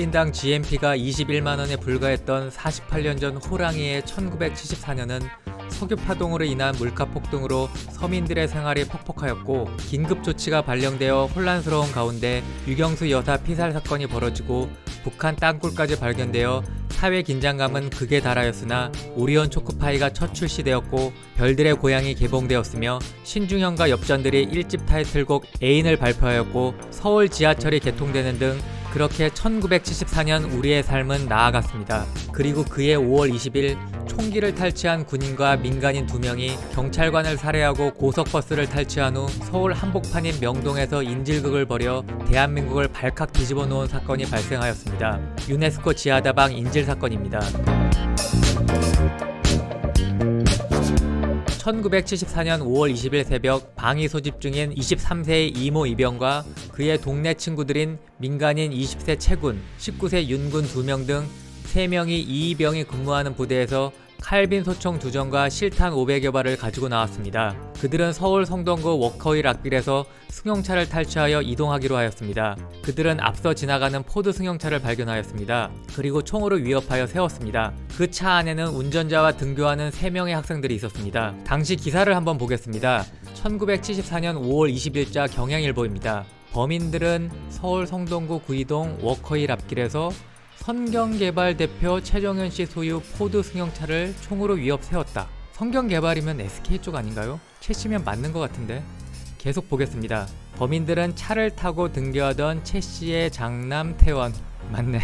1인당 GMP가 21만원에 불과했던 48년 전 호랑이의 1974년은 석유파동으로 인한 물가 폭등으로 서민들의 생활이 퍽퍽하였고 긴급 조치가 발령되어 혼란스러운 가운데 유경수 여사 피살 사건이 벌어지고 북한 땅굴까지 발견되어 사회 긴장감은 극에 달하였으나 오리온 초코파이가 첫 출시되었고 별들의 고향이 개봉되었으며 신중현과 엽전들이 1집 타이틀곡 애인을 발표하였고 서울 지하철이 개통되는 등 그렇게 1974년 우리의 삶은 나아갔습니다. 그리고 그해 5월 20일 총기를 탈취한 군인과 민간인 2명이 경찰관을 살해하고 고속버스를 탈취한 후 서울 한복판인 명동에서 인질극을 벌여 대한민국을 발칵 뒤집어 놓은 사건이 발생하였습니다. 유네스코 지하다방 인질 사건입니다. 1974년 5월 20일 새벽 방이 소집 중인 23세의 이모 이병과 그의 동네 친구들인 민간인 20세 채군, 19세 윤군 2명 등 3명이 이이병이 근무하는 부대에서 칼빈 소총 2정과 실탄 500여 발을 가지고 나왔습니다. 그들은 서울 성동구 워커힐 앞길에서 승용차를 탈취하여 이동하기로 하였습니다. 그들은 앞서 지나가는 포드 승용차를 발견하였습니다. 그리고 총으로 위협하여 세웠습니다. 그 차 안에는 운전자와 등교하는 3명의 학생들이 있었습니다. 당시 기사를 한번 보겠습니다. 1974년 5월 20일자 경향일보입니다. 범인들은 서울 성동구 구이동 워커힐 앞길에서 선경개발 대표 최정현 씨 소유 포드 승용차를 총으로 위협 세웠다. 선경개발이면 SK 쪽 아닌가요? 최 씨면 맞는 것 같은데. 계속 보겠습니다. 범인들은 차를 타고 등교하던 최 씨의 장남 태원. 맞네.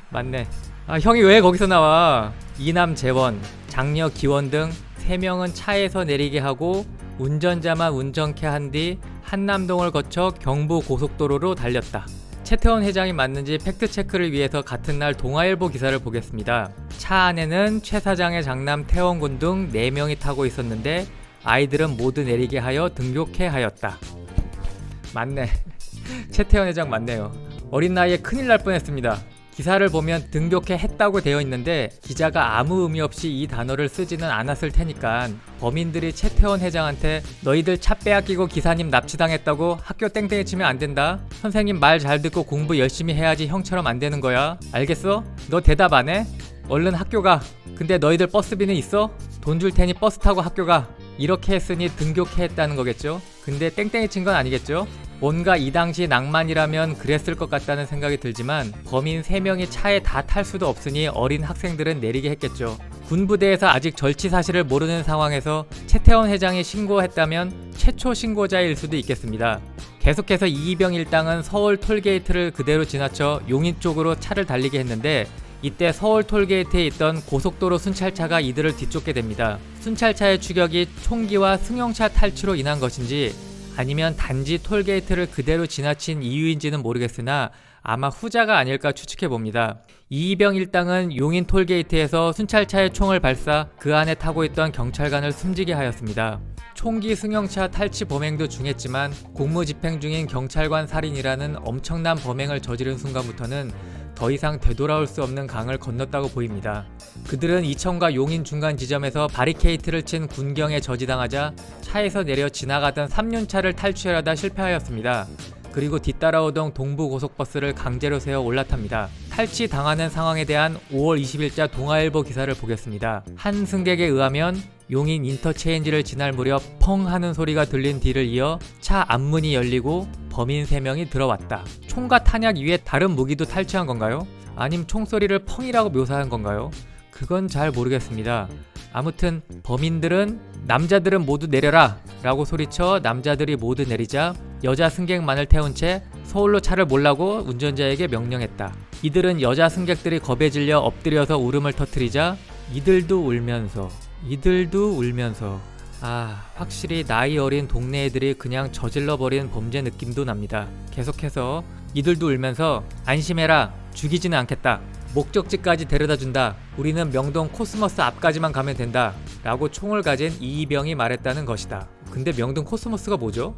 맞네. 아, 형이 왜 거기서 나와? 이남 재원, 장녀 기원 등 3명은 차에서 내리게 하고 운전자만 운전케 한 뒤 한남동을 거쳐 경부 고속도로로 달렸다. 최태원 회장이 맞는지 팩트체크를 위해서 같은 날 동아일보 기사를 보겠습니다. 차 안에는 최 사장의 장남 태원군 등 4명이 타고 있었는데 아이들은 모두 내리게 하여 등교케 하였다. 맞네. 최태원 회장 맞네요. 어린 나이에 큰일 날 뻔했습니다. 기사를 보면 등교케 했다고 되어 있는데 기자가 아무 의미 없이 이 단어를 쓰지는 않았을 테니까 범인들이 최태원 회장한테 너희들 차 빼앗기고 기사님 납치당했다고 학교 땡땡이 치면 안 된다. 선생님 말 잘 듣고 공부 열심히 해야지 형처럼 안 되는 거야. 알겠어? 너 대답 안 해? 얼른 학교 가. 근데 너희들 버스비는 있어? 돈 줄 테니 버스 타고 학교 가. 이렇게 했으니 등교케 했다는 거겠죠? 근데 땡땡이 친 건 아니겠죠? 뭔가 이 당시 낭만이라면 그랬을 것 같다는 생각이 들지만 범인 3명이 차에 다 탈 수도 없으니 어린 학생들은 내리게 했겠죠. 군부대에서 아직 절취 사실을 모르는 상황에서 최태원 회장이 신고했다면 최초 신고자일 수도 있겠습니다. 계속해서 이이병 일당은 서울 톨게이트를 그대로 지나쳐 용인 쪽으로 차를 달리게 했는데 이때 서울 톨게이트에 있던 고속도로 순찰차가 이들을 뒤쫓게 됩니다. 순찰차의 추격이 총기와 승용차 탈취로 인한 것인지 아니면 단지 톨게이트를 그대로 지나친 이유인지는 모르겠으나 아마 후자가 아닐까 추측해봅니다. 이이병 일당은 용인 톨게이트에서 순찰차의 총을 발사 그 안에 타고 있던 경찰관을 숨지게 하였습니다. 총기 승용차 탈취 범행도 중했지만 공무집행 중인 경찰관 살인이라는 엄청난 범행을 저지른 순간부터는 더 이상 되돌아올 수 없는 강을 건넜다고 보입니다. 그들은 이천과 용인 중간 지점에서 바리케이트를 친 군경에 저지당하자 차에서 내려 지나가던 3륜차를 탈취하려다 실패하였습니다. 그리고 뒤따라오던 동부고속버스를 강제로 세워 올라탑니다. 탈취당하는 상황에 대한 5월 20일자 동아일보 기사를 보겠습니다. 한 승객에 의하면 용인 인터체인지를 지날 무렵 펑 하는 소리가 들린 뒤를 이어 차 앞문이 열리고 범인 3명이 들어왔다. 총과 탄약 이외에 다른 무기도 탈취한 건가요? 아님 총소리를 펑이라고 묘사한 건가요? 그건 잘 모르겠습니다. 아무튼 범인들은 남자들은 모두 내려라 라고 소리쳐 남자들이 모두 내리자 여자 승객만을 태운 채 서울로 차를 몰라고 운전자에게 명령했다. 이들은 여자 승객들이 겁에 질려 엎드려서 울음을 터뜨리자 이들도 울면서 확실히 나이 어린 동네 애들이 그냥 저질러버린 범죄 느낌도 납니다. 계속해서 이들도 울면서 안심해라. 죽이지는 않겠다. 목적지까지 데려다준다. 우리는 명동 코스모스 앞까지만 가면 된다. 라고 총을 가진 이이병이 말했다는 것이다. 근데 명동 코스모스가 뭐죠?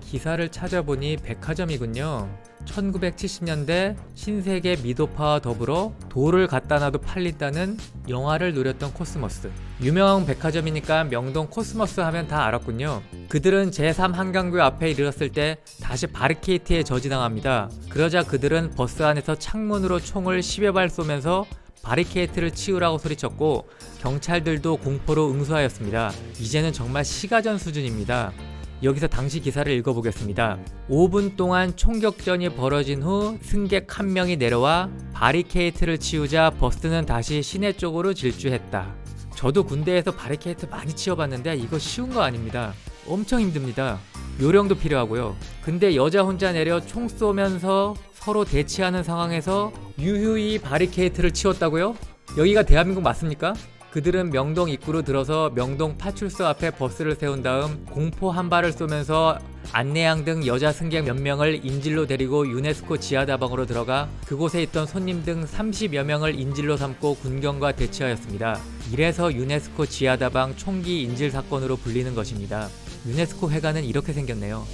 기사를 찾아보니 백화점이군요. 1970년대 신세계 미도파와 더불어 돌을 갖다 놔도 팔린다는 영화를 노렸던 코스모스. 유명한 백화점이니까 명동 코스모스 하면 다 알았군요. 그들은 제3한강교 앞에 이르렀을 때 다시 바리케이트에 저지당합니다. 그러자 그들은 버스 안에서 창문으로 총을 10여 발 쏘면서 바리케이트를 치우라고 소리쳤고 경찰들도 공포로 응수하였습니다. 이제는 정말 시가전 수준입니다. 여기서 당시 기사를 읽어보겠습니다. 5분 동안 총격전이 벌어진 후 승객 한 명이 내려와 바리케이트를 치우자 버스는 다시 시내 쪽으로 질주했다. 저도 군대에서 바리케이트 많이 치워봤는데 이거 쉬운 거 아닙니다. 엄청 힘듭니다. 요령도 필요하고요. 근데 여자 혼자 내려 총 쏘면서 서로 대치하는 상황에서 유유히 바리케이트를 치웠다고요? 여기가 대한민국 맞습니까? 그들은 명동 입구로 들어서 명동 파출소 앞에 버스를 세운 다음 공포 한 발을 쏘면서 안내양 등 여자 승객 몇 명을 인질로 데리고 유네스코 지하다방으로 들어가 그곳에 있던 손님 등 30여 명을 인질로 삼고 군경과 대치하였습니다. 이래서 유네스코 지하다방 총기 인질 사건으로 불리는 것입니다. 유네스코 회관은 이렇게 생겼네요.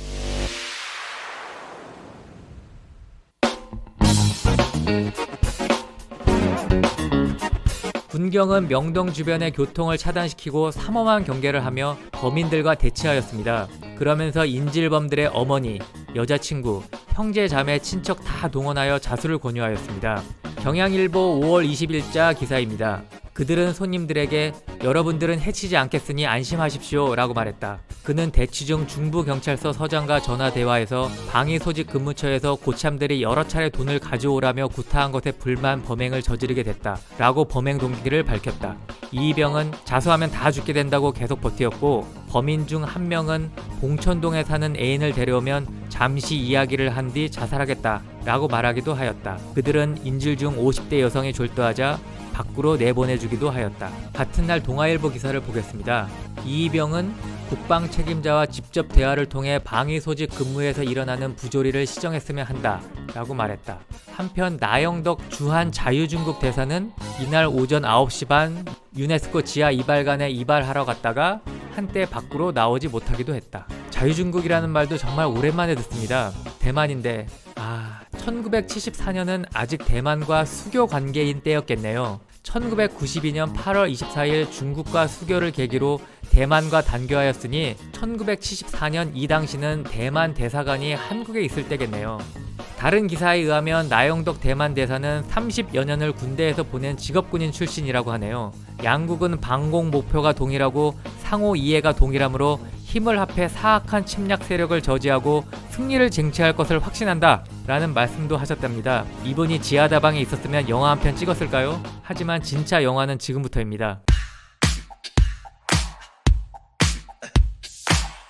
군경은 명동 주변의 교통을 차단시키고 삼엄한 경계를 하며 범인들과 대치하였습니다. 그러면서 인질범들의 어머니, 여자친구, 형제, 자매, 친척 다 동원하여 자수를 권유하였습니다. 경향일보 5월 20일자 기사입니다. 그들은 손님들에게 여러분들은 해치지 않겠으니 안심하십시오 라고 말했다. 그는 대치 중 중부경찰서 서장과 전화 대화에서 방위 소집 근무처에서 고참들이 여러 차례 돈을 가져오라며 구타한 것에 불만 범행을 저지르게 됐다 라고 범행 동기를 밝혔다. 이병은 자수하면 다 죽게 된다고 계속 버티었고 범인 중 한 명은 봉천동에 사는 애인을 데려오면 잠시 이야기를 한 뒤 자살하겠다 라고 말하기도 하였다. 그들은 인질 중 50대 여성이 졸도하자 밖으로 내보내주기도 하였다. 같은 날 동아일보 기사를 보겠습니다. 이병은 국방 책임자와 직접 대화를 통해 방위 소집 근무에서 일어나는 부조리를 시정했으면 한다 라고 말했다. 한편 나영덕 주한 자유중국 대사는 이날 오전 9시 반 유네스코 지하 이발관에 이발하러 갔다가 한때 밖으로 나오지 못하기도 했다. 자유중국이라는 말도 정말 오랜만에 듣습니다. 대만인데 1974년은 아직 대만과 수교 관계인 때였겠네요. 1992년 8월 24일 중국과 수교를 계기로 대만과 단교하였으니 1974년 이 당시는 대만 대사관이 한국에 있을 때겠네요. 다른 기사에 의하면 나영덕 대만 대사는 30여 년을 군대에서 보낸 직업군인 출신이라고 하네요. 양국은 방공 목표가 동일하고 상호 이해가 동일하므로 힘을 합해 사악한 침략 세력을 저지하고 승리를 쟁취할 것을 확신한다 라는 말씀도 하셨답니다. 이분이 지하다방에 있었으면 영화 한 편 찍었을까요? 하지만 진짜 영화는 지금부터입니다.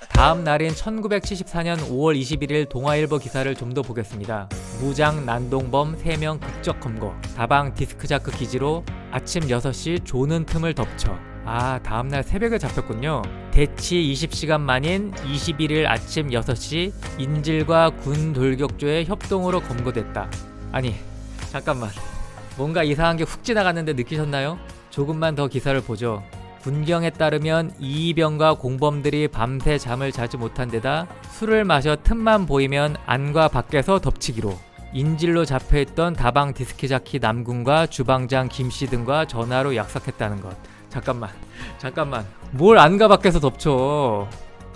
다음 날인 1974년 5월 21일 동아일보 기사를 좀 더 보겠습니다. 무장 난동범 3명 극적 검거. 다방 디스크자크 기지로 아침 6시 조는 틈을 덮쳐. 다음날 새벽에 잡혔군요. 대치 20시간 만인 21일 아침 6시 인질과 군 돌격조의 협동으로 검거됐다. 아니 잠깐만, 뭔가 이상한 게 훅 지나갔는데 느끼셨나요? 조금만 더 기사를 보죠. 군경에 따르면 이병과 공범들이 밤새 잠을 자지 못한 데다 술을 마셔 틈만 보이면 안과 밖에서 덮치기로 인질로 잡혀있던 다방 디스키자키 남군과 주방장 김씨 등과 전화로 약속했다는 것. 잠깐만, 뭘 안과 밖에서 덮쳐?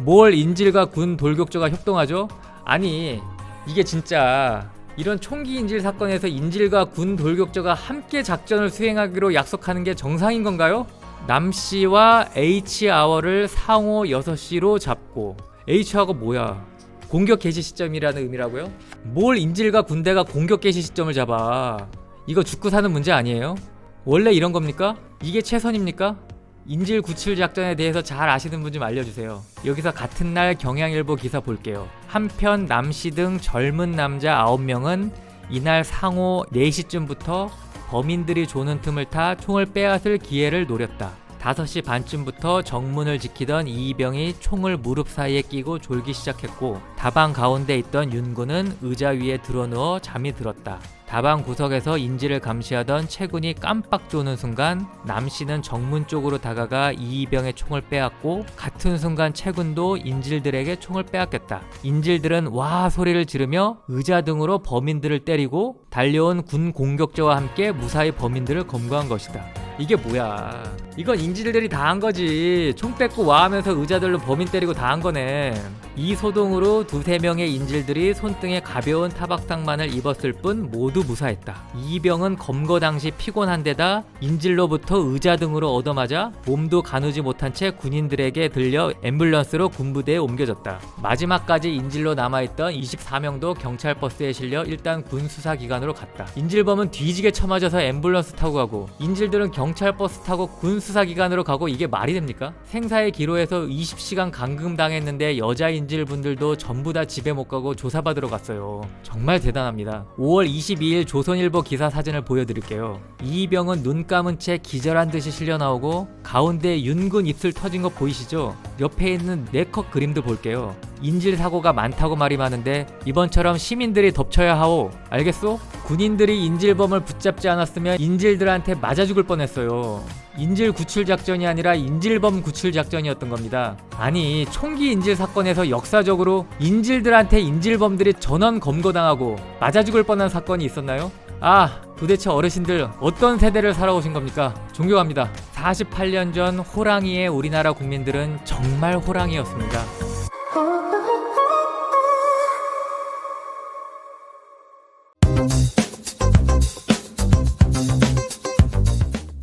뭘 인질과 군 돌격조가 협동하죠? 아니 이게 진짜 이런 총기 인질 사건에서 인질과 군 돌격조가 함께 작전을 수행하기로 약속하는 게 정상인 건가요? 남씨와 H아워를 상호 6시로 잡고, H아워가 뭐야? 공격 개시 시점이라는 의미라고요? 뭘 인질과 군대가 공격 개시 시점을 잡아? 이거 죽고 사는 문제 아니에요? 원래 이런 겁니까? 이게 최선입니까? 인질 구출 작전에 대해서 잘 아시는 분 좀 알려주세요. 여기서 같은 날 경향일보 기사 볼게요. 한편 남씨 등 젊은 남자 9명은 이날 상호 4시쯤부터 범인들이 조는 틈을 타 총을 빼앗을 기회를 노렸다. 5시 반쯤부터 정문을 지키던 이병이 총을 무릎 사이에 끼고 졸기 시작했고 다방 가운데 있던 윤군은 의자 위에 드러누워 잠이 들었다. 다방 구석에서 인질을 감시하던 채군이 깜빡 조는 순간 남씨는 정문 쪽으로 다가가 이병의 총을 빼앗고 같은 순간 채군도 인질들에게 총을 빼앗겼다. 인질들은 와 소리를 지르며 의자 등으로 범인들을 때리고 달려온 군 공격자와 함께 무사히 범인들을 검거한 것이다. 이게 뭐야? 이건 인질들이 다 한 거지. 총 뺏고 와 하면서 의자들로 범인 때리고 다 한 거네. 이 소동으로 두세 명의 인질들이 손등에 가벼운 타박상만을 입었을 뿐 모두 무사했다. 이병은 검거 당시 피곤한 데다 인질로부터 의자 등으로 얻어맞아 몸도 가누지 못한 채 군인들에게 들려 앰뷸런스로 군부대에 옮겨졌다. 마지막까지 인질로 남아있던 24명도 경찰 버스에 실려 일단 군 수사기관으로 갔다. 인질범은 뒤지게 쳐맞아서 앰뷸런스 타고 가고 인질들은 경찰 버스 타고 군 수사기관으로 가고 이게 말이 됩니까? 생사의 기로에서 20시간 감금당했는데 여자 인질분들도 전부 다 집에 못 가고 조사받으러 갔어요. 정말 대단합니다. 5월 22일 조선일보 기사 사진을 보여드릴게요. 이병은 눈 감은 채 기절한 듯이 실려 나오고 가운데 윤군 입술 터진 거 보이시죠? 옆에 있는 네컷 그림도 볼게요. 인질 사고가 많다고 말이 많은데 이번처럼 시민들이 덮쳐야 하오. 알겠소? 군인들이 인질범을 붙잡지 않았으면 인질들한테 맞아 죽을 뻔했어요. 인질 구출 작전이 아니라 인질범 구출 작전이었던 겁니다. 아니 총기 인질 사건에서 역사적으로 인질들한테 인질범들이 전원 검거당하고 맞아 죽을 뻔한 사건이 있었나요? 아, 도대체 어르신들 어떤 세대를 살아오신 겁니까? 존경합니다. 48년 전 호랑이의 우리나라 국민들은 정말 호랑이였습니다.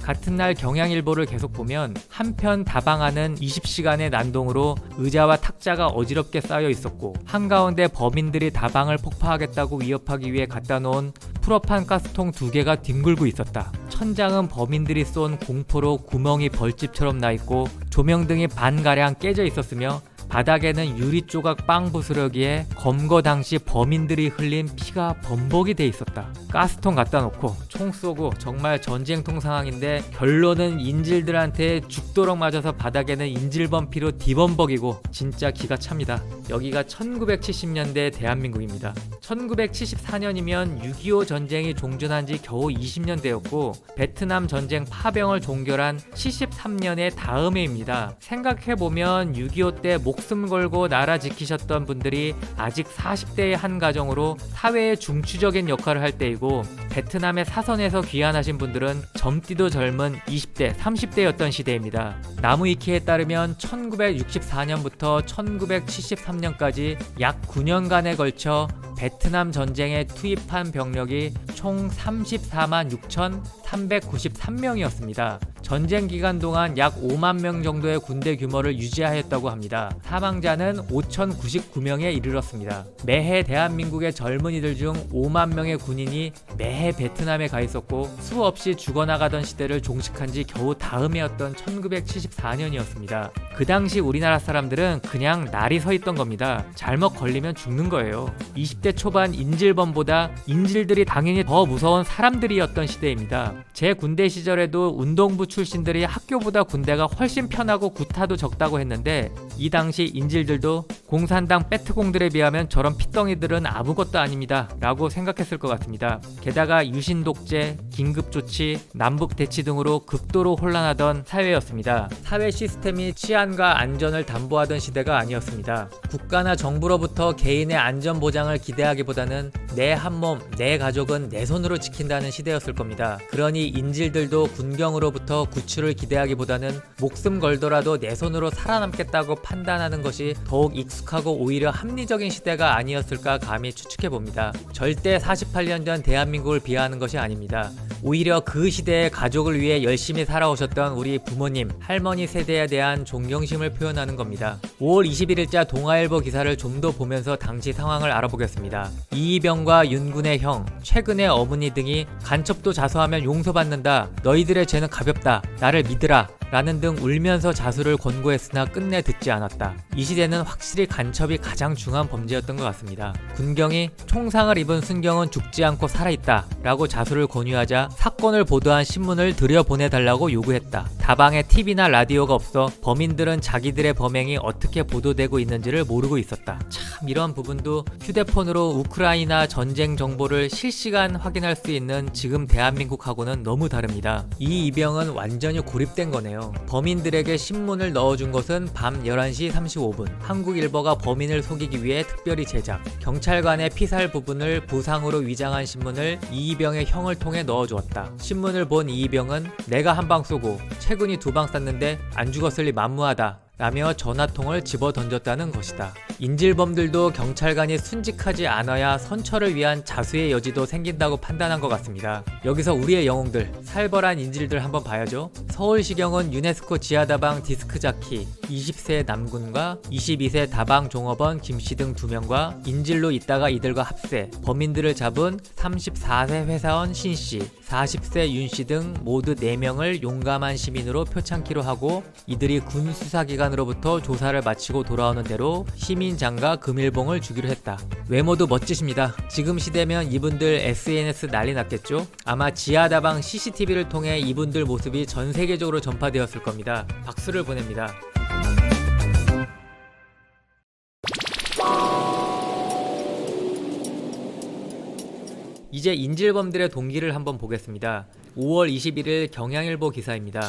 같은 날 경향일보를 계속 보면 한편 다방안은 20시간의 난동으로 의자와 탁자가 어지럽게 쌓여 있었고 한가운데 범인들이 다방을 폭파하겠다고 위협하기 위해 갖다 놓은 풀업한 가스통 2개가 뒹굴고 있었다. 천장은 범인들이 쏜 공포로 구멍이 벌집처럼 나 있고 조명등이 반가량 깨져 있었으며 바닥에는 유리 조각 빵 부스러기에 검거 당시 범인들이 흘린 피가 범벅이 돼 있었다. 가스통 갖다 놓고 총 쏘고 정말 전쟁통 상황인데 결론은 인질들한테 죽도록 맞아서 바닥에는 인질범 피로 뒤범벅이고 진짜 기가 찹니다. 여기가 1970년대 대한민국입니다. 1974년이면 6.25 전쟁이 종전한 지 겨우 20년 되었고 베트남 전쟁 파병을 종결한 73년의 다음 해입니다. 생각해보면 6.25 때 목숨 걸고 나라 지키셨던 분들이 아직 40대의 한 가정으로 사회의 중추적인 역할을 할 때이고 베트남의 사선에서 귀환하신 분들은 젊디도 젊은 20대, 30대였던 시대입니다. 나무위키에 따르면 1964년부터 1973년까지 약 9년간에 걸쳐 베트남 전쟁에 투입한 병력이 총 34만 6,393명이었습니다. 전쟁 기간 동안 약 5만 명 정도의 군대 규모를 유지하였다고 합니다. 사망자는 5,099명에 이르렀습니다. 매해 대한민국의 젊은이들 중 5만 명의 군인이 매해 베트남에 가 있었고 수없이 죽어나가던 시대를 종식한 지 겨우 다음 해였던 1974년이었습니다. 그 당시 우리나라 사람들은 그냥 날이 서 있던 겁니다. 잘못 걸리면 죽는 거예요. 20대 초반 인질범보다 인질들이 당연히 더 무서운 사람들이었던 시대입니다. 제 군대 시절에도 운동부 출신들이 학교보다 군대가 훨씬 편하고 구타도 적다고 했는데 이 당시 인질들도 공산당 빼트공들에 비하면 저런 핏덩이들은 아무것도 아닙니다 라고 생각했을 것 같습니다. 게다가 유신독재, 긴급조치, 남북대치 등으로 극도로 혼란하던 사회였습니다. 사회 시스템이 치안과 안전을 담보하던 시대가 아니었습니다. 국가나 정부로부터 개인의 안전 보장을 기대하기보다는 내 한몸, 내 가족은 내 손으로 지킨다는 시대였을 겁니다. 그러니 인질들도 군경으로부터 구출을 기대하기보다는 목숨 걸더라도 내 손으로 살아남겠다고 판단하는 것이 더욱 익숙하고 오히려 합리적인 시대가 아니었을까 감히 추측해봅니다. 절대 48년 전 대한민국을 비하하는 것이 아닙니다. 오히려 그 시대의 가족을 위해 열심히 살아오셨던 우리 부모님, 할머니 세대에 대한 존경심을 표현하는 겁니다. 5월 21일자 동아일보 기사를 좀 더 보면서 당시 상황을 알아보겠습니다. 이병과 윤군의 형, 최근의 어머니 등이 간첩도 자수하면 용서받는다. 너희들의 죄는 가볍다. 나를 믿으라. 라는 등 울면서 자수를 권고했으나 끝내 듣지 않았다. 이 시대는 확실히 간첩이 가장 중한 범죄였던 것 같습니다. 군경이 총상을 입은 순경은 죽지 않고 살아있다 라고 자수를 권유하자 사건을 보도한 신문을 들여보내달라고 요구했다. 다방에 TV나 라디오가 없어 범인들은 자기들의 범행이 어떻게 보도되고 있는지를 모르고 있었다. 참 이런 부분도 휴대폰으로 우크라이나 전쟁 정보를 실시간 확인할 수 있는 지금 대한민국하고는 너무 다릅니다. 이 이병은 완전히 고립된 거네요. 범인들에게 신문을 넣어준 것은 밤 11시 35분. 한국일보가 범인을 속이기 위해 특별히 제작. 경찰관의 피살 부분을 부상으로 위장한 신문을 이병의 형을 통해 넣어주었다. 신문을 본 이병은 내가 한 방 쏘고 최군이 2방 쐈는데 안 죽었을 리 만무하다 라며 전화통을 집어 던졌다는 것이다. 인질범들도 경찰관이 순직하지 않아야 선처를 위한 자수의 여지도 생긴다고 판단한 것 같습니다. 여기서 우리의 영웅들, 살벌한 인질들 한번 봐야죠. 서울시경은 유네스코 지하다방 디스크자키 20세 남군과 22세 다방 종업원 김씨 등 2명과 인질로 있다가 이들과 합세, 범인들을 잡은 34세 회사원 신씨, 40세 윤씨 등 모두 4명을 용감한 시민으로 표창키로 하고 이들이 군 수사기관으로부터 조사를 마치고 돌아오는 대로 시민장과 금일봉을 주기로 했다. 외모도 멋지십니다. 지금 시대면 이분들 SNS 난리 났겠죠? 아마 지하다방 CCTV를 통해 이분들 모습이 전 세계적으로 전파되었을 겁니다. 박수를 보냅니다. 이제 인질범들의 동기를 한번 보겠습니다. 5월 21일 경향일보 기사입니다.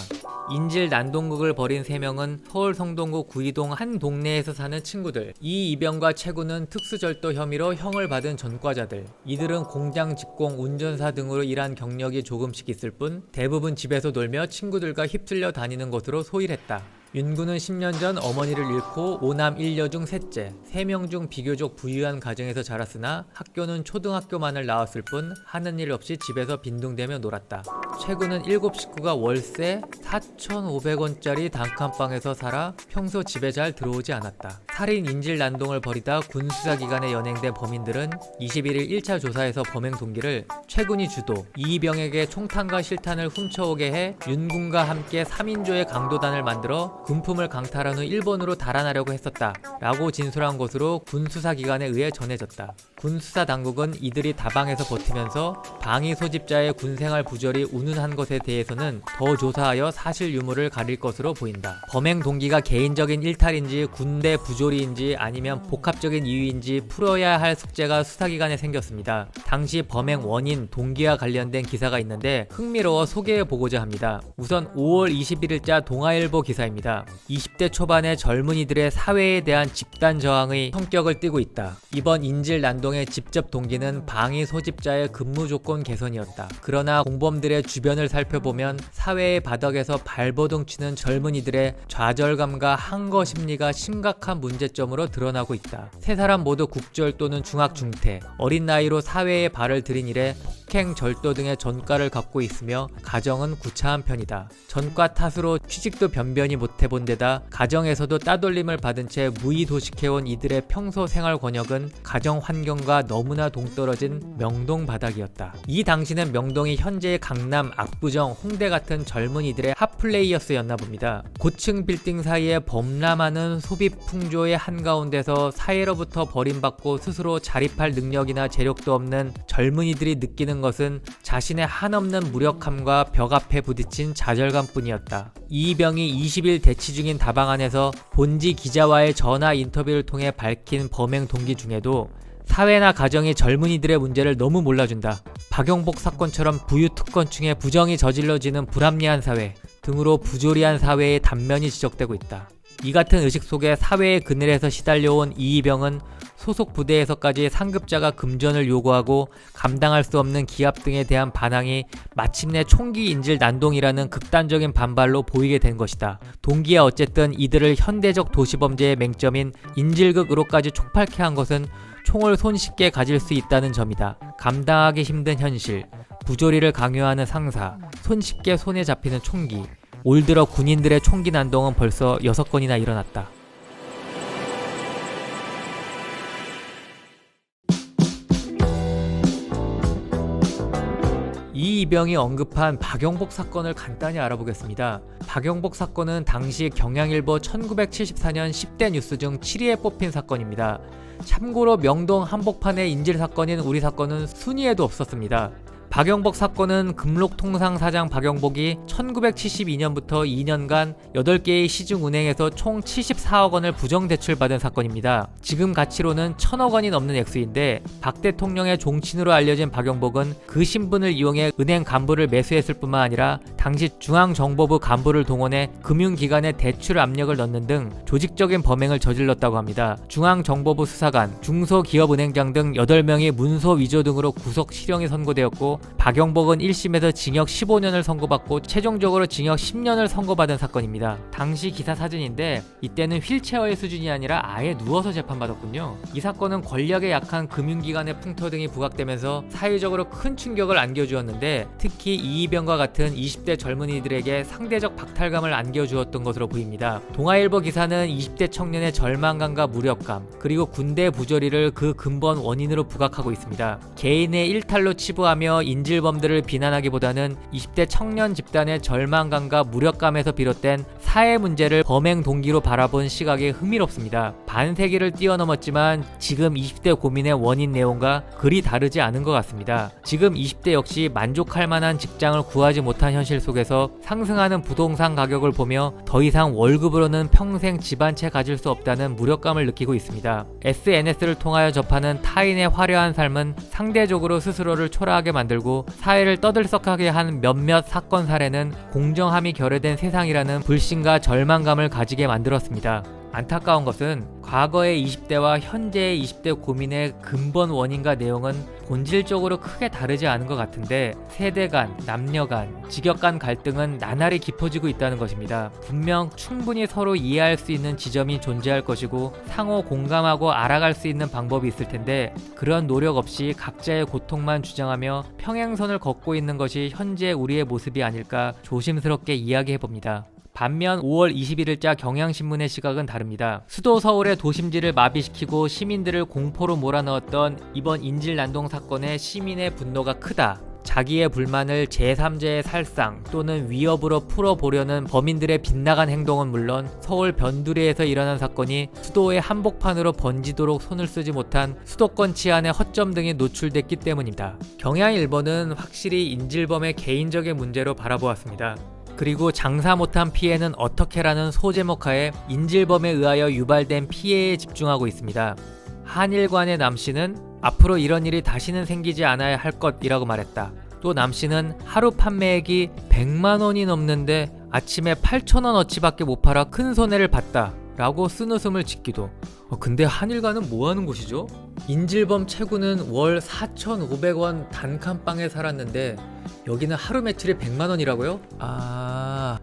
인질 난동극을 벌인 3명은 서울 성동구 구이동 한 동네에서 사는 친구들. 이병과 최군은 특수절도 혐의로 형을 받은 전과자들. 이들은 공장 직공, 운전사 등으로 일한 경력이 조금씩 있을 뿐 대부분 집에서 놀며 친구들과 휩쓸려 다니는 것으로 소일했다. 윤군은 10년 전 어머니를 잃고 5남 1녀 중 셋째, 3명 중 비교적 부유한 가정에서 자랐으나 학교는 초등학교만을 나왔을 뿐 하는 일 없이 집에서 빈둥대며 놀았다. 최근은 7 식구가 월세 4,500원짜리 단칸방에서 살아 평소 집에 잘 들어오지 않았다. 살인 인질 난동을 벌이다 군수사기관에 연행된 범인들은 21일 1차 조사에서 범행 동기를 최군이 주도, 이병에게 총탄과 실탄을 훔쳐오게 해 윤군과 함께 3인조의 강도단을 만들어 군품을 강탈한 후 일본으로 달아나려고 했었다 라고 진술한 것으로 군수사기관에 의해 전해졌다. 군수사당국은 이들이 다방에서 버티면서 방위 소집자의 군생활 부절이 운운한 것에 대해서는 더 조사하여 사실 유무를 가릴 것으로 보인다. 범행 동기가 개인적인 일탈인지 군대 부조리인지 아니면 복합적인 이유인지 풀어야 할 숙제가 수사기관에 생겼습니다. 당시 범행 원인, 동기와 관련된 기사가 있는데 흥미로워 소개해보고자 합니다. 우선 5월 21일자 동아일보 기사입니다. 20대 초반의 젊은이들의 사회에 대한 집단 저항의 성격을 띠고 있다. 이번 인질 난동의 직접 동기는 방위 소집자의 근무 조건 개선이었다. 그러나 공범들의 주변을 살펴보면 사회의 바닥에서 발버둥 치는 젊은이들의 좌절감과 항거 심리가 심각한 문제점으로 드러나고 있다. 세 사람 모두 국절 또는 중학 중퇴, 어린 나이로 사회에 발을 들인 이래 폭행, 절도 등의 전과를 갖고 있으며 가정은 구차한 편이다. 전과 탓으로 취직도 변변히 못해본 데다 가정에서도 따돌림을 받은 채 무의도식해온 이들의 평소 생활 권역은 가정 환경과 너무나 동떨어진 명동 바닥이었다. 이 당시는 명동이 현재의 강남, 압구정, 홍대 같은 젊은이들의 핫플레이어스였나 봅니다. 고층 빌딩 사이에 범람하는 소비 풍조의 한가운데서 사회로부터 버림받고 스스로 자립할 능력이나 재력도 없는 젊은이들이 느끼는 것은 자신의 한없는 무력함과 벽 앞에 부딪힌 좌절감뿐이었다. 이병이 20일 대치 중인 다방 안에서 본지 기자와의 전화 인터뷰를 통해 밝힌 범행 동기 중에도 사회나 가정이 젊은이들의 문제를 너무 몰라준다. 박용복 사건처럼 부유특권층의 부정이 저질러지는 불합리한 사회 등으로 부조리한 사회의 단면이 지적되고 있다. 이 같은 의식 속에 사회의 그늘에서 시달려온 이병은 소속 부대에서까지 상급자가 금전을 요구하고 감당할 수 없는 기합 등에 대한 반항이 마침내 총기 인질 난동이라는 극단적인 반발로 보이게 된 것이다. 동기야 어쨌든 이들을 현대적 도시범죄의 맹점인 인질극으로까지 촉발케 한 것은 총을 손쉽게 가질 수 있다는 점이다. 감당하기 힘든 현실, 부조리를 강요하는 상사, 손쉽게 손에 잡히는 총기. 올 들어 군인들의 총기 난동은 벌써 6건이나 일어났다. 이병이 언급한 박영복 사건을 간단히 알아보겠습니다. 박영복 사건은 당시 경향일보 1974년 10대 뉴스 중 7위에 뽑힌 사건입니다. 참고로 명동 한복판의 인질 사건인 우리 사건은 순위에도 없었습니다. 박영복 사건은 금록통상사장 박영복이 1972년부터 2년간 8개의 시중은행에서 총 74억 원을 부정대출받은 사건입니다. 지금 가치로는 1000억 원이 넘는 액수인데 박 대통령의 종친으로 알려진 박영복은 그 신분을 이용해 은행 간부를 매수했을 뿐만 아니라 당시 중앙정보부 간부를 동원해 금융기관에 대출 압력을 넣는 등 조직적인 범행을 저질렀다고 합니다. 중앙정보부 수사관, 중소기업은행장 등 8명이 문서 위조 등으로 구속 실형이 선고되었고 박영복은 1심에서 징역 15년을 선고받고 최종적으로 징역 10년을 선고받은 사건입니다. 당시 기사 사진인데 이때는 휠체어의 수준이 아니라 아예 누워서 재판받았군요. 이 사건은 권력에 약한 금융기관의 풍토 등이 부각되면서 사회적으로 큰 충격을 안겨주었는데 특히 이병과 같은 20대 젊은이들에게 상대적 박탈감을 안겨주었던 것으로 보입니다. 동아일보 기사는 20대 청년의 절망감과 무력감 그리고 군대 부조리를 그 근본 원인으로 부각하고 있습니다. 개인의 일탈로 치부하며 인질범들을 비난하기보다는 20대 청년 집단의 절망감과 무력감에서 비롯된 사회 문제를 범행 동기로 바라본 시각이 흥미롭습니다. 반세기를 뛰어넘었지만 지금 20대 고민의 원인 내용과 그리 다르지 않은 것 같습니다. 지금 20대 역시 만족할 만한 직장을 구하지 못한 현실 속에서 상승하는 부동산 가격을 보며 더 이상 월급으로는 평생 집 한 채 가질 수 없다는 무력감을 느끼고 있습니다. SNS를 통하여 접하는 타인의 화려한 삶은 상대적으로 스스로를 초라하게 만들고 사회를 떠들썩하게 한 몇몇 사건 사례는 공정함이 결여된 세상이라는 불신과 절망감을 가지게 만들었습니다. 안타까운 것은 과거의 20대와 현재의 20대 고민의 근본 원인과 내용은 본질적으로 크게 다르지 않은 것 같은데 세대 간, 남녀 간, 직역 간 갈등은 나날이 깊어지고 있다는 것입니다. 분명 충분히 서로 이해할 수 있는 지점이 존재할 것이고 상호 공감하고 알아갈 수 있는 방법이 있을 텐데 그런 노력 없이 각자의 고통만 주장하며 평행선을 걷고 있는 것이 현재 우리의 모습이 아닐까 조심스럽게 이야기해봅니다. 반면 5월 21일자 경향신문의 시각은 다릅니다. 수도 서울의 도심지를 마비시키고 시민들을 공포로 몰아넣었던 이번 인질난동 사건에 시민의 분노가 크다. 자기의 불만을 제3자의 살상 또는 위협으로 풀어보려는 범인들의 빗나간 행동은 물론 서울 변두리에서 일어난 사건이 수도의 한복판으로 번지도록 손을 쓰지 못한 수도권 치안의 허점 등이 노출됐기 때문입니다. 경향일보는 확실히 인질범의 개인적인 문제로 바라보았습니다. 그리고 장사 못한 피해는 어떻게라는 소제목하에 인질범에 의하여 유발된 피해에 집중하고 있습니다. 한일관의 남씨는 앞으로 이런 일이 다시는 생기지 않아야 할 것이라고 말했다. 또 남씨는 하루 판매액이 100만 원이 넘는데 아침에 8,000원어치밖에 못 팔아 큰 손해를 봤다 라고 쓴웃음을 짓기도. 근데 한일관은 뭐하는 곳이죠? 인질범 최구는 월 4,500원 단칸방에 살았는데 여기는 하루 매출이 100만 원이라고요?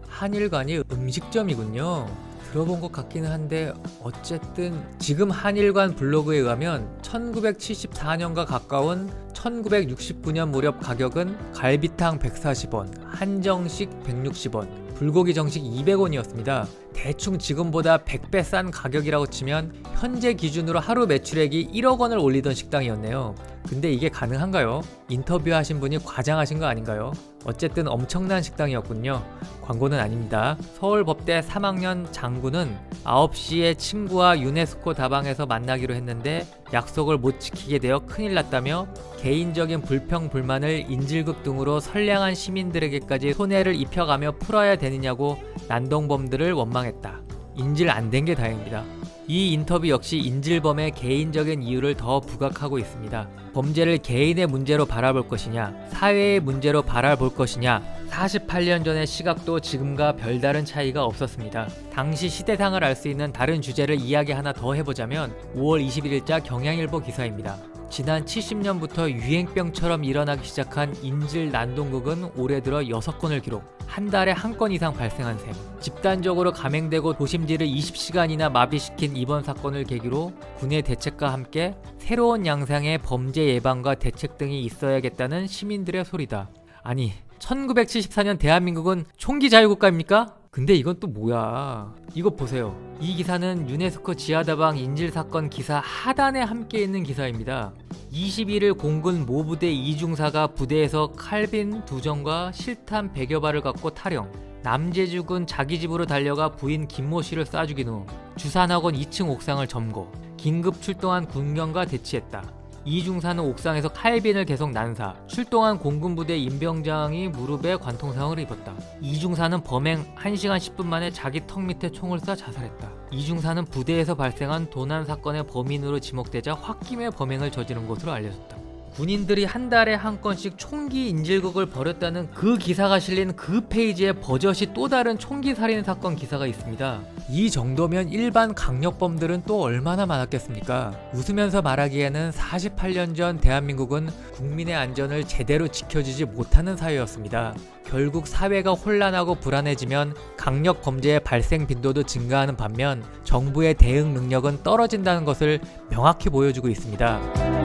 한일관이 음식점이군요. 들어본 것 같기는 한데 어쨌든 지금 한일관 블로그에 의하면 1974년과 가까운 1969년 무렵 가격은 갈비탕 140원, 한정식 160원, 불고기 정식 200원이었습니다. 대충 지금보다 100배 싼 가격이라고 치면 현재 기준으로 하루 매출액이 1억 원을 올리던 식당이었네요. 근데 이게 가능한가요? 인터뷰하신 분이 과장하신 거 아닌가요? 어쨌든 엄청난 식당이었군요. 광고는 아닙니다. 서울법대 3학년 장군은 9시에 친구와 유네스코 다방에서 만나기로 했는데 약속을 못 지키게 되어 큰일 났다며 개인적인 불평 불만을 인질극 등으로 선량한 시민들에게까지 손해를 입혀가며 풀어야 되느냐고 난동범들을 원망했다. 인질 안 된 게 다행입니다. 이 인터뷰 역시 인질범의 개인적인 이유를 더 부각하고 있습니다. 범죄를 개인의 문제로 바라볼 것이냐, 사회의 문제로 바라볼 것이냐, 48년 전의 시각도 지금과 별다른 차이가 없었습니다. 당시 시대상을 알 수 있는 다른 주제를 이야기 하나 더 해보자면 5월 21일자 경향일보 기사입니다. 지난 70년부터 유행병처럼 일어나기 시작한 인질 난동극은 올해 들어 6건을 기록. 한 달에 한 건 이상 발생한 셈. 집단적으로 감행되고 도심지를 20시간이나 마비시킨 이번 사건을 계기로 군의 대책과 함께 새로운 양상의 범죄 예방과 대책 등이 있어야겠다는 시민들의 소리다. 아니, 1974년 대한민국은 총기 자유국가입니까? 근데 이건 또 뭐야? 이거 보세요. 이 기사는 유네스코 지하다방 인질사건 기사 하단에 함께 있는 기사입니다. 21일 공군 모부대 이중사가 부대에서 칼빈 2정과 실탄 100여 발을 갖고 탈영, 남제주군 자기 집으로 달려가 부인 김모 씨를 쏴 죽인 후 주산학원 2층 옥상을 점거, 긴급 출동한 군경과 대치했다. 이중사는 옥상에서 칼빈을 계속 난사, 출동한 공군부대 임병장이 무릎에 관통상을 입었다. 이중사는 범행 1시간 10분 만에 자기 턱 밑에 총을 쏴 자살했다. 이중사는 부대에서 발생한 도난 사건의 범인으로 지목되자 홧김에 범행을 저지른 것으로 알려졌다. 군인들이 한 달에 한 건씩 총기 인질극을 벌였다는 그 기사가 실린 그 페이지에 버젓이 또 다른 총기 살인 사건 기사가 있습니다. 이 정도면 일반 강력범들은 또 얼마나 많았겠습니까? 웃으면서 말하기에는 48년 전 대한민국은 국민의 안전을 제대로 지켜주지 못하는 사회였습니다. 결국 사회가 혼란하고 불안해지면 강력 범죄의 발생 빈도도 증가하는 반면 정부의 대응 능력은 떨어진다는 것을 명확히 보여주고 있습니다.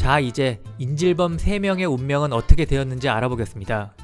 자, 이제 인질범 3명의 운명은 어떻게 되었는지 알아보겠습니다.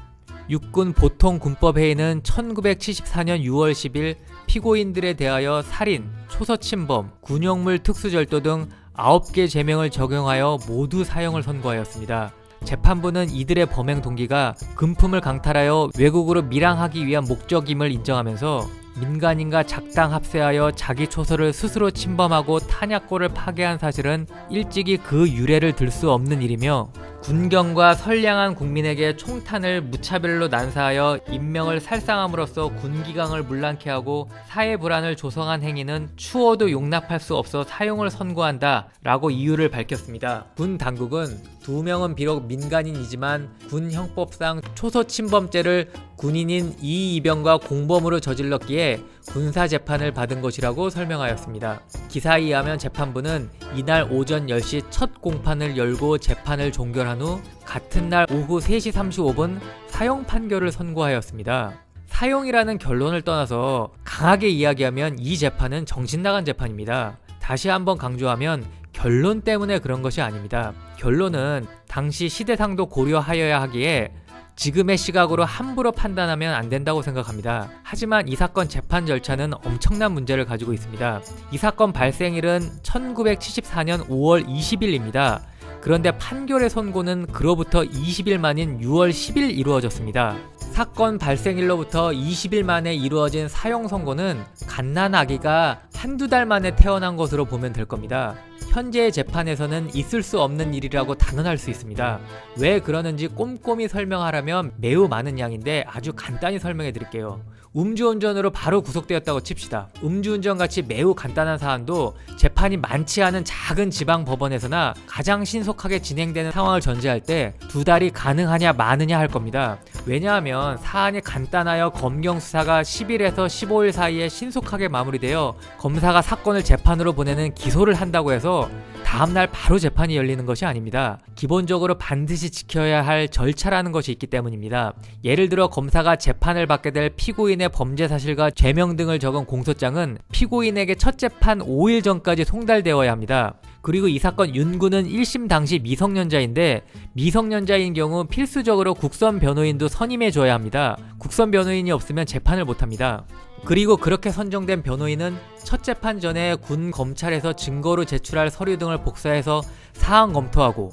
육군 보통군법회의는 1974년 6월 10일 피고인들에 대하여 살인, 초서침범, 군용물 특수절도 등 9개 죄명을 적용하여 모두 사형을 선고하였습니다. 재판부는 이들의 범행 동기가 금품을 강탈하여 외국으로 밀항하기 위한 목적임을 인정하면서 민간인과 작당 합세하여 자기 초서를 스스로 침범하고 탄약고를 파괴한 사실은 일찍이 그 유례를 들 수 없는 일이며 군경과 선량한 국민에게 총탄을 무차별로 난사하여 인명을 살상함으로써 군기강을 문란케 하고 사회 불안을 조성한 행위는 추호도 용납할 수 없어 사형을 선고한다 라고 이유를 밝혔습니다. 군 당국은 2명은 비록 민간인이지만 군 형법상 초서침범죄를 군인인 이이병과 공범으로 저질렀기에 군사재판을 받은 것이라고 설명하였습니다. 기사에 의하면 재판부는 이날 오전 10시 첫 공판을 열고 재판을 종결한 후 같은 날 오후 3시 35분 사형 판결을 선고하였습니다. 사형이라는 결론을 떠나서 강하게 이야기하면 이 재판은 정신나간 재판입니다. 다시 한번 강조하면 결론 때문에 그런 것이 아닙니다. 결론은 당시 시대상도 고려하여야 하기에 지금의 시각으로 함부로 판단하면 안 된다고 생각합니다. 하지만 이 사건 재판 절차는 엄청난 문제를 가지고 있습니다. 이 사건 발생일은 1974년 5월 20일입니다. 그런데 판결의 선고는 그로부터 20일 만인 6월 10일 이루어졌습니다. 사건 발생일로부터 20일 만에 이루어진 사형 선고는 갓난아기가 한두 달 만에 태어난 것으로 보면 될 겁니다. 현재의 재판에서는 있을 수 없는 일이라고 단언할 수 있습니다. 왜 그러는지 꼼꼼히 설명하려면 매우 많은 양인데 아주 간단히 설명해 드릴게요. 음주운전으로 바로 구속되었다고 칩시다. 음주운전같이 매우 간단한 사안도 재판이 많지 않은 작은 지방법원에서나 가장 신속하게 진행되는 상황을 전제할 때 2달이 가능하냐 마느냐 할 겁니다. 왜냐하면 사안이 간단하여 검경 수사가 10일에서 15일 사이에 신속하게 마무리되어 검사가 사건을 재판으로 보내는 기소를 한다고 해서 다음날 바로 재판이 열리는 것이 아닙니다. 기본적으로 반드시 지켜야 할 절차라는 것이 있기 때문입니다. 예를 들어 검사가 재판을 받게 될 피고인의 범죄 사실과 죄명 등을 적은 공소장은 피고인에게 첫 재판 5일 전까지 송달되어야 합니다. 그리고 이 사건 윤군은 1심 당시 미성년자인데 미성년자인 경우 필수적으로 국선 변호인도 선임해줘야 합니다. 국선 변호인이 없으면 재판을 못합니다. 그리고 그렇게 선정된 변호인은 첫 재판 전에 군 검찰에서 증거로 제출할 서류 등을 복사해서 사안 검토하고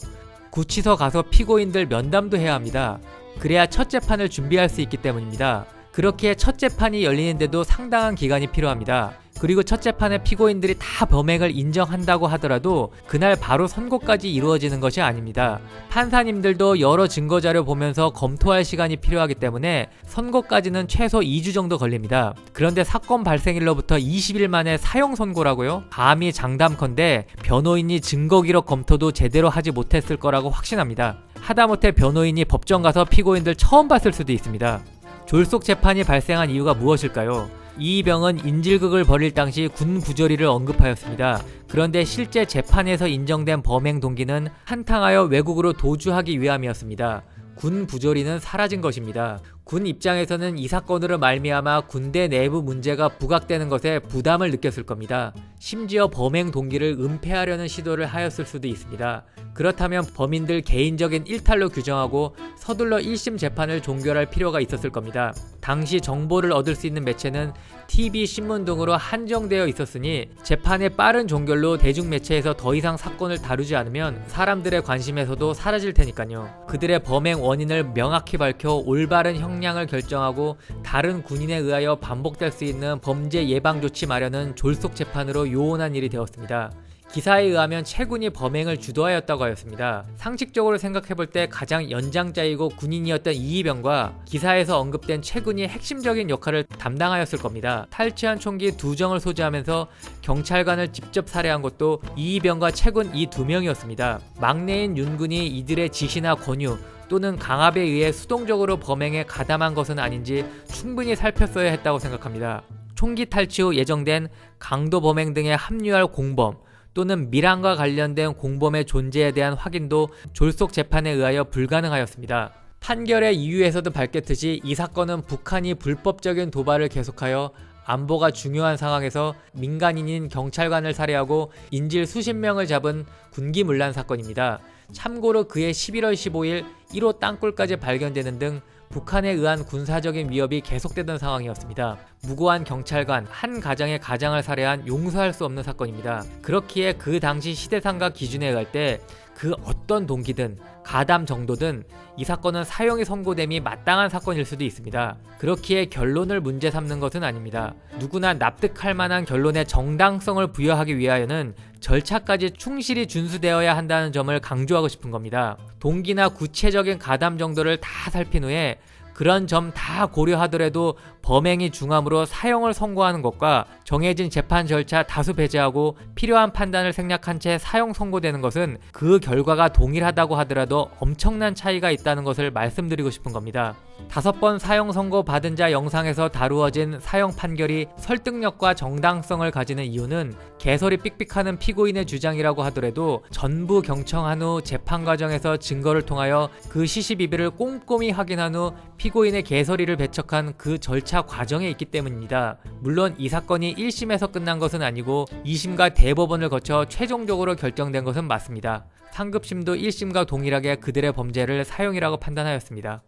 구치소 가서 피고인들 면담도 해야 합니다. 그래야 첫 재판을 준비할 수 있기 때문입니다. 그렇게 첫 재판이 열리는데도 상당한 기간이 필요합니다. 그리고 첫 재판에 피고인들이 다 범행을 인정한다고 하더라도 그날 바로 선고까지 이루어지는 것이 아닙니다. 판사님들도 여러 증거자료 보면서 검토할 시간이 필요하기 때문에 선고까지는 최소 2주 정도 걸립니다. 그런데 사건 발생일로부터 20일 만에 사형 선고라고요? 감히 장담컨대 변호인이 증거기록 검토도 제대로 하지 못했을 거라고 확신합니다. 하다못해 변호인이 법정 가서 피고인들 처음 봤을 수도 있습니다. 졸속 재판이 발생한 이유가 무엇일까요? 이병은 인질극을 벌일 당시 군 부조리를 언급하였습니다. 그런데 실제 재판에서 인정된 범행 동기는 한탕하여 외국으로 도주하기 위함이었습니다. 군 부조리는 사라진 것입니다. 군 입장에서는 이 사건으로 말미암아 군대 내부 문제가 부각되는 것에 부담을 느꼈을 겁니다. 심지어 범행 동기를 은폐하려는 시도를 하였을 수도 있습니다. 그렇다면 범인들 개인적인 일탈로 규정하고 서둘러 1심 재판을 종결할 필요가 있었을 겁니다. 당시 정보를 얻을 수 있는 매체는 TV, 신문 등으로 한정되어 있었으니 재판의 빠른 종결로 대중매체에서 더 이상 사건을 다루지 않으면 사람들의 관심에서도 사라질 테니까요. 그들의 범행 원인을 명확히 밝혀 올바른 형량을 결정하고 다른 군인에 의하여 반복될 수 있는 범죄 예방 조치 마련은 졸속 재판으로 요원한 일이 되었습니다. 기사에 의하면 최군이 범행을 주도하였다고 하였습니다. 상식적으로 생각해볼 때 가장 연장자이고 군인이었던 이의병과 기사에서 언급된 최군이 핵심적인 역할을 담당하였을 겁니다. 탈취한 총기 2정을 소지하면서 경찰관을 직접 살해한 것도 이의병과 최군 이 2명이었습니다. 막내인 윤군이 이들의 지시나 권유 또는 강압에 의해 수동적으로 범행에 가담한 것은 아닌지 충분히 살폈어야 했다고 생각합니다. 총기 탈취 후 예정된 강도 범행 등에 합류할 공범 또는 밀항과 관련된 공범의 존재에 대한 확인도 졸속 재판에 의하여 불가능하였습니다. 판결의 이유에서도 밝혔듯이 이 사건은 북한이 불법적인 도발을 계속하여 안보가 중요한 상황에서 민간인인 경찰관을 살해하고 인질 수십 명을 잡은 군기문란 사건입니다. 참고로 그해 11월 15일 1호 땅굴까지 발견되는 등 북한에 의한 군사적인 위협이 계속되던 상황이었습니다. 무고한 경찰관 한 가장의 가장을 살해한 용서할 수 없는 사건입니다. 그렇기에 그 당시 시대상과 기준에 의할 때 그 어떤 동기든 가담 정도든 이 사건은 사형이 선고됨이 마땅한 사건일 수도 있습니다. 그렇기에 결론을 문제 삼는 것은 아닙니다. 누구나 납득할 만한 결론의 정당성을 부여하기 위하여는 절차까지 충실히 준수되어야 한다는 점을 강조하고 싶은 겁니다. 동기나 구체적인 가담 정도를 다 살핀 후에 그런 점 다 고려하더라도 범행이 중함으로 사형을 선고하는 것과 정해진 재판 절차 다수 배제하고 필요한 판단을 생략한 채 사형 선고되는 것은 그 결과가 동일하다고 하더라도 엄청난 차이가 있다는 것을 말씀드리고 싶은 겁니다. 5번 사형 선고 받은 자 영상에서 다루어진 사형 판결이 설득력과 정당성을 가지는 이유는 개설이 삑삑하는 피고인의 주장이라고 하더라도 전부 경청한 후 재판 과정에서 증거를 통하여 그 시시비비를 꼼꼼히 확인한 후 피고인의 개설이를 배척한 그 절차 과정에 있기 때문입니다. 물론 이 사건이 1심에서 끝난 것은 아니고 2심과 대법원을 거쳐 최종적으로 결정된 것은 맞습니다. 상급심도 1심과 동일하게 그들의 범죄를 사형이라고 판단하였습니다.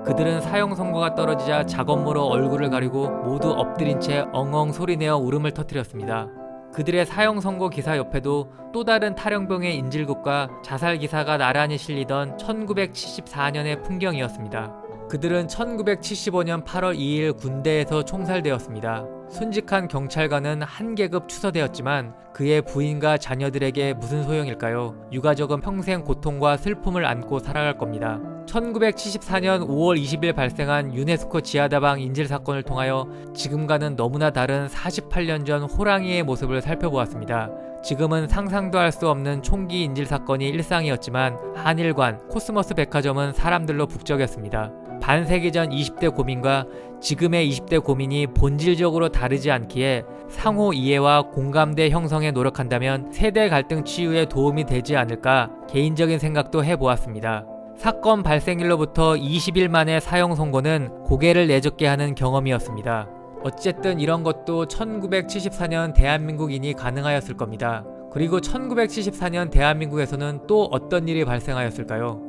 그들은 사형 선고가 떨어지자 작업모로 얼굴을 가리고 모두 엎드린 채 엉엉 소리내어 울음을 터뜨렸습니다. 그들의 사형 선고 기사 옆에도 또 다른 탈영병의 인질극과 자살 기사가 나란히 실리던 1974년의 풍경이었습니다. 그들은 1975년 8월 2일 군대에서 총살되었습니다. 순직한 경찰관은 한 계급 추서되었지만 그의 부인과 자녀들에게 무슨 소용일까요? 유가족은 평생 고통과 슬픔을 안고 살아갈 겁니다. 1974년 5월 20일 발생한 유네스코 지하다방 인질 사건을 통하여 지금과는 너무나 다른 48년 전 호랑이의 모습을 살펴보았습니다. 지금은 상상도 할 수 없는 총기 인질 사건이 일상이었지만 한일관, 코스모스 백화점은 사람들로 북적였습니다. 반세기 전 20대 고민과 지금의 20대 고민이 본질적으로 다르지 않기에 상호 이해와 공감대 형성에 노력한다면 세대 갈등 치유에 도움이 되지 않을까 개인적인 생각도 해보았습니다. 사건 발생일로부터 20일 만에 사형 선고는 고개를 내젓게 하는 경험이었습니다. 어쨌든 이런 것도 1974년 대한민국인이 가능하였을 겁니다. 그리고 1974년 대한민국에서는 또 어떤 일이 발생하였을까요?